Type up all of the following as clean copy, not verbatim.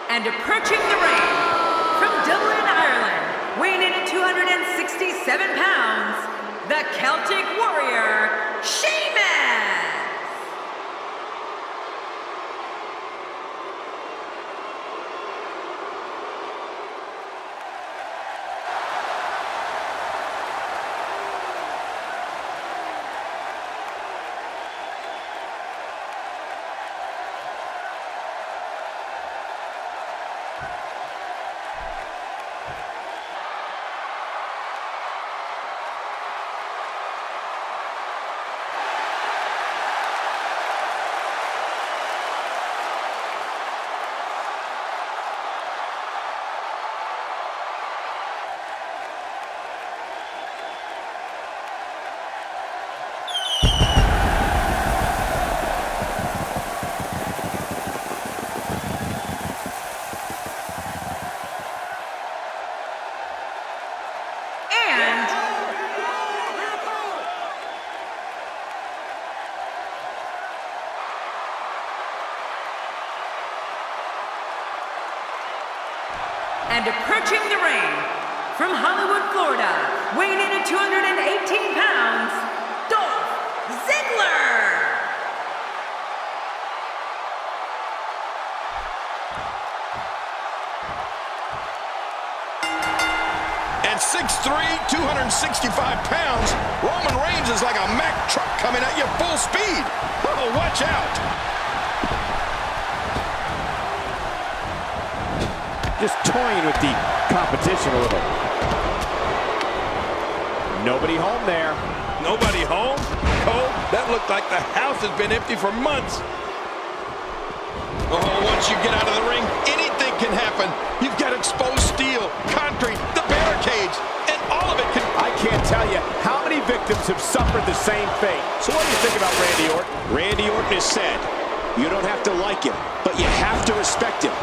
And approaching the ring, from Dublin, Ireland, weighing in at 267 pounds, the Celtic Warrior, Sheamus! And approaching the ring, from Hollywood, Florida, weighing in at 218 pounds, Dolph Ziggler! At 6'3", 265 pounds, Roman Reigns is like a Mack truck coming at you full speed. Oh, watch out. Just toying with the competition a little. Nobody home there. Nobody home? Cole, that looked like the house has been empty for months. Oh, once you get out of the ring, anything can happen. You've got exposed steel, concrete, the barricades, and all of it can... I can't tell you how many victims have suffered the same fate. So what do you think about Randy Orton? Randy Orton has said, you don't have to like him, but you have to respect him.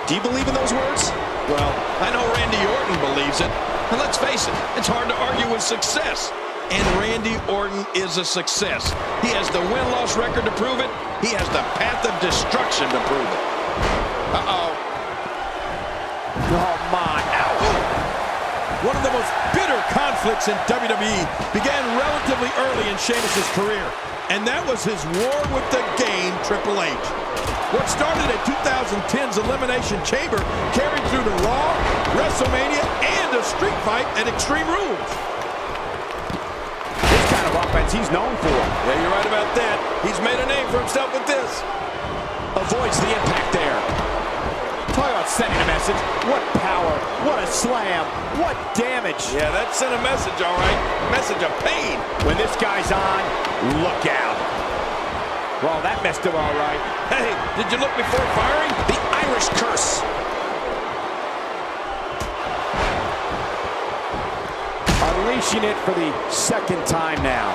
Do you believe in those words? Well, I know Randy Orton believes it. And let's face it, it's hard to argue with success. And Randy Orton is a success. He has the win-loss record to prove it. He has the path of destruction to prove it. Uh-oh. Oh, my. One of the most bitter conflicts in WWE began relatively early in Sheamus' career. And that was his war with the game, Triple H. What started at 2010's Elimination Chamber carried through to Raw, WrestleMania, and a street fight at Extreme Rules. This kind of offense he's known for. Yeah, you're right about that. He's made a name for himself with this. Avoids the impact there. Talk about sending a message. What power, what a slam, what damage. Yeah, that sent a message, all right. Message of pain. When this guy's on, look out. Well, that messed him all right. Hey, did you look before firing? The Irish curse. Unleashing it for the second time now.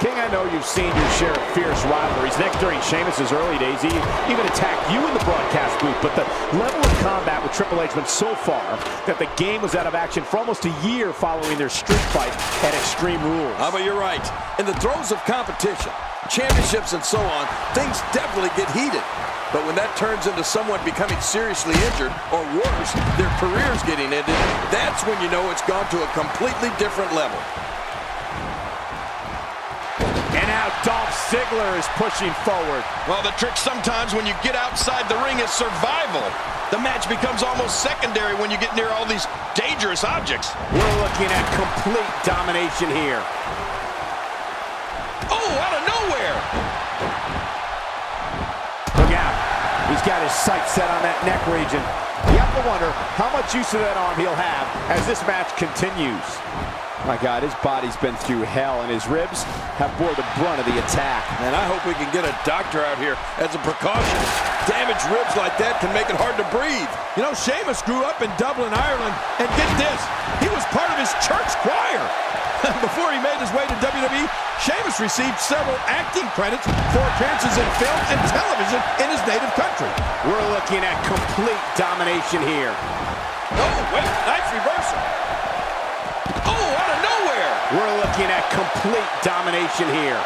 King, I know you've seen your share of fierce rivalries. Next, during Sheamus' early days, he even attacked you in the broadcast booth. But the level of combat with Triple H went so far that the game was out of action for almost a year following their street fight at Extreme Rules. But you're right. In the throes of competition, championships and so on, things definitely get heated. But when that turns into someone becoming seriously injured, or worse, their careers getting ended, that's when you know it's gone to a completely different level. And now Dolph Ziggler is pushing forward. Well, the trick sometimes when you get outside the ring is survival. The match becomes almost secondary when you get near all these dangerous objects. We're looking at complete domination here. Oh, out of nowhere! Look out. He's got his sights set on that neck region. You have to wonder how much use of that arm he'll have as this match continues. My God, his body's been through hell, and his ribs have bore the brunt of the attack. And I hope we can get a doctor out here as a precaution. Damaged ribs like that can make it hard to breathe. You know, Sheamus grew up in Dublin, Ireland, and get this, he was part of his church choir. Before he made his way to WWE, Sheamus received several acting credits for appearances in film and television in his native country. We're looking at complete domination here. Oh, wait, nice reversal. Oh, out of nowhere. We're looking at complete domination here.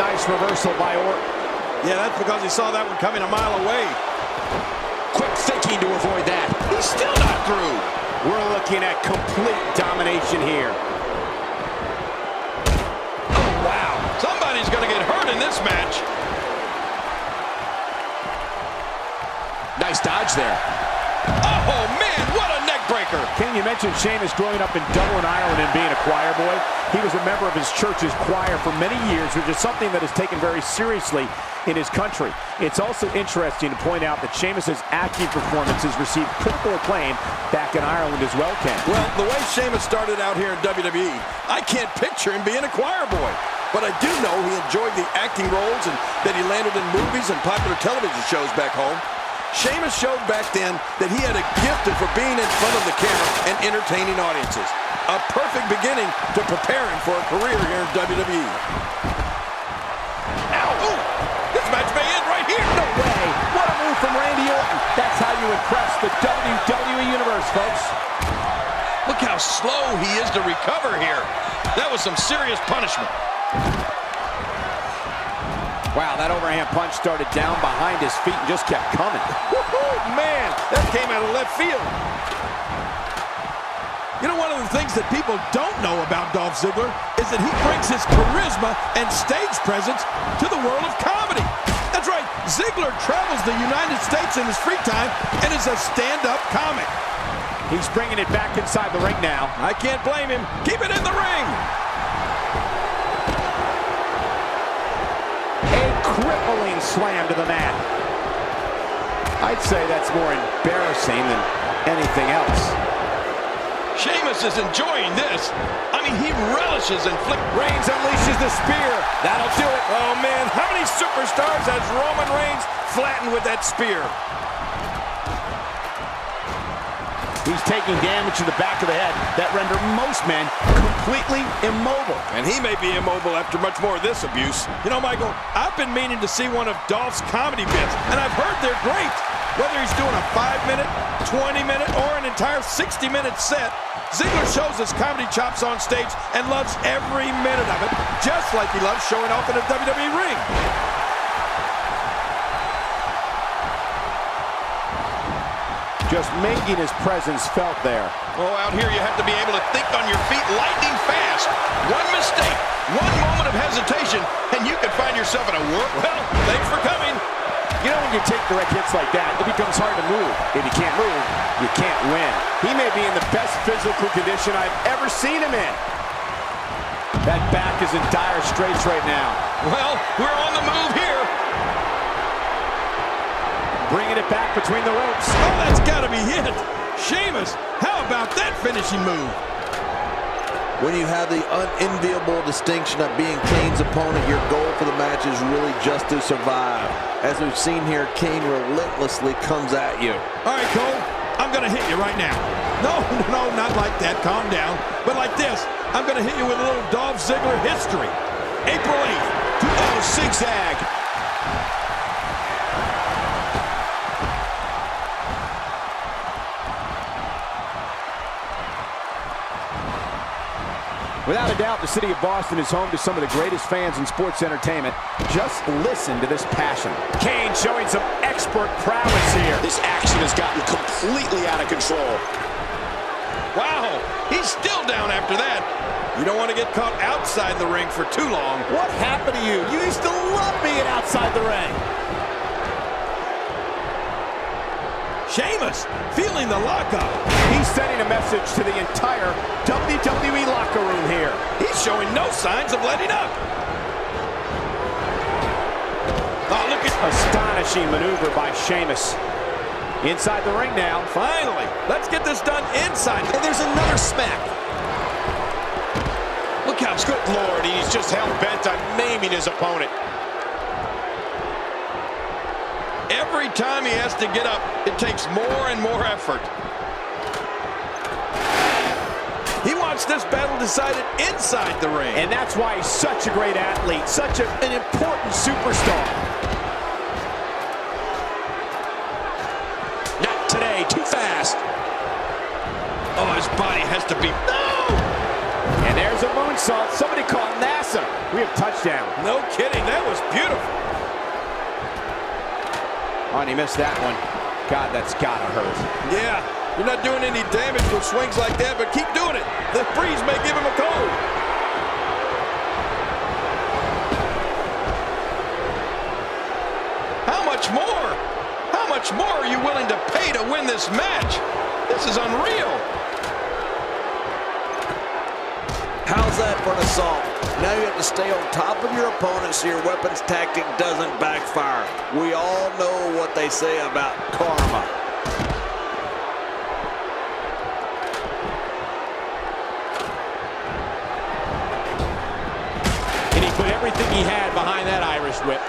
Nice reversal by Orton. Yeah, that's because he saw that one coming a mile away. Quick thinking to avoid that. He's still not through. We're looking at complete domination here. Oh, wow. Somebody's going to get hurt in this match. Nice dodge there. Oh, man, what a neck breaker. King, you mentioned Sheamus growing up in Dublin, Ireland and being a choir boy. He was a member of his church's choir for many years, which is something that is taken very seriously in his country. It's also interesting to point out that Sheamus's acting performances received critical acclaim back in Ireland as well, Ken. Well, the way Sheamus started out here in WWE, I can't picture him being a choir boy. But I do know he enjoyed the acting roles and that he landed in movies and popular television shows back home. Sheamus showed back then that he had a gift for being in front of the camera and entertaining audiences. A perfect beginning to preparing for a career here in WWE. Ow! Ooh, this match may end right here. No way! What a move from Randy Orton. That's how you impress the WWE Universe, folks. Look how slow he is to recover here. That was some serious punishment. Wow, that overhand punch started down behind his feet and just kept coming. Woohoo, man, that came out of left field. You know, one of the things that people don't know about Dolph Ziggler is that he brings his charisma and stage presence to the world of comedy. That's right, Ziggler travels the United States in his free time and is a stand-up comic. He's bringing it back inside the ring now. I can't blame him. Keep it in the ring. Crippling slam to the mat. I'd say that's more embarrassing than anything else. Sheamus is enjoying this. I mean, he relishes in Reigns unleashes the spear. That'll do it. Oh, man, how many superstars has Roman Reigns flattened with that spear? He's taking damage to the back of the head that render most men completely immobile. And he may be immobile after much more of this abuse. You know, Michael, I've been meaning to see one of Dolph's comedy bits, and I've heard they're great. Whether he's doing a 5-minute, 20-minute, or an entire 60-minute set, Ziggler shows his comedy chops on stage and loves every minute of it, just like he loves showing off in a WWE ring. Just making his presence felt there. Oh, out here you have to be able to think on your feet lightning fast. One mistake, one moment of hesitation, and you could find yourself in a world. Well, thanks for coming. You know, when you take direct hits like that, it becomes hard to move. If you can't move, you can't win. He may be in the best physical condition I've ever seen him in. That back is in dire straits right now. Well, we're on the move here. Bringing it back between the ropes. Oh, that's got to be it. Sheamus, how about that finishing move? When you have the unenviable distinction of being Kane's opponent, your goal for the match is really just to survive. As we've seen here, Kane relentlessly comes at you. All right, Cole, I'm going to hit you right now. No, not like that. Calm down. But like this, I'm going to hit you with a little Dolph Ziggler history. April 8th, 2000 zigzag. Without a doubt, the city of Boston is home to some of the greatest fans in sports entertainment. Just listen to this passion. Kane showing some expert prowess here. This action has gotten completely out of control. Wow, he's still down after that. You don't want to get caught outside the ring for too long. What happened to you? You used to love being outside the ring. Sheamus feeling the lockup. He's sending a message to the entire WWE locker room here. He's showing no signs of letting up. Oh, look at... Astonishing maneuver by Sheamus. Inside the ring now. Finally, let's get this done inside. And there's another smack. Look how good, Lord, he's just hell-bent on maiming his opponent. Every time he has to get up, it takes more and more effort. He wants this battle decided inside the ring. And that's why he's such a great athlete, such an important superstar. Not today, too fast. Oh, his body has to be... No! And there's a moonsault. Somebody call NASA. We have touchdown. No kidding, that was beautiful. Oh, and he missed that one. God, that's gotta hurt. Yeah, you're not doing any damage with swings like that, but keep doing it. The freeze may give him a cold. How much more? How much more are you willing to pay to win this match? This is unreal. How's that for an assault? Now you have to stay on top of your opponent so your weapons tactic doesn't backfire. We all know what they say about karma. And he put everything he had behind that Irish whip.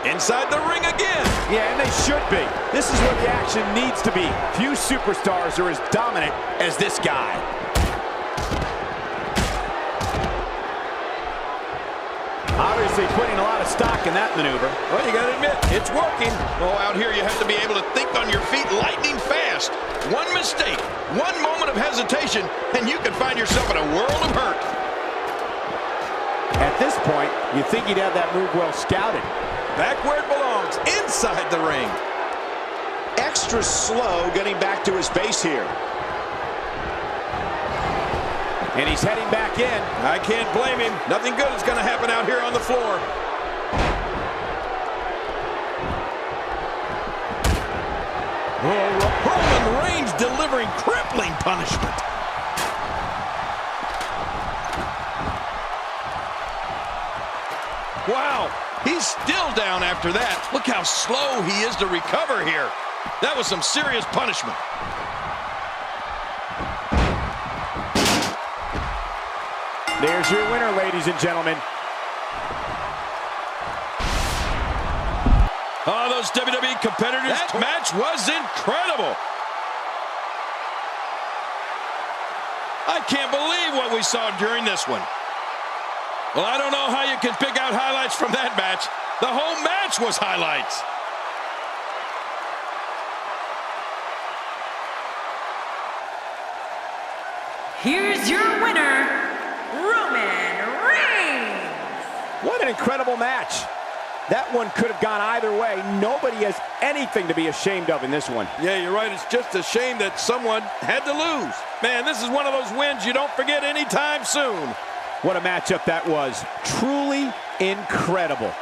Inside the ring again. Yeah, and they should be. This is where the action needs to be. Few superstars are as dominant as this guy. Obviously putting a lot of stock in that maneuver. Well, you got to admit, it's working. Oh, out here you have to be able to think on your feet lightning fast. One mistake, one moment of hesitation, and you could find yourself in a world of hurt. At this point, you'd think he'd have that move well scouted. Back where it belongs, inside the ring. Extra slow getting back to his base here. And he's heading back in. I can't blame him. Nothing good is going to happen out here on the floor. Oh, Roman Reigns delivering crippling punishment. Wow, he's still down after that. Look how slow he is to recover here. That was some serious punishment. There's your winner, ladies and gentlemen. Oh, those WWE competitors. That match was incredible. I can't believe what we saw during this one. Well, I don't know how you can pick out highlights from that match. The whole match was highlights. Here's your winner, Roman Reigns. What an incredible match. That one could have gone either way. Nobody has anything to be ashamed of in this one. Yeah, you're right. It's just a shame that someone had to lose. Man, this is one of those wins you don't forget anytime soon. What a matchup that was. Truly incredible.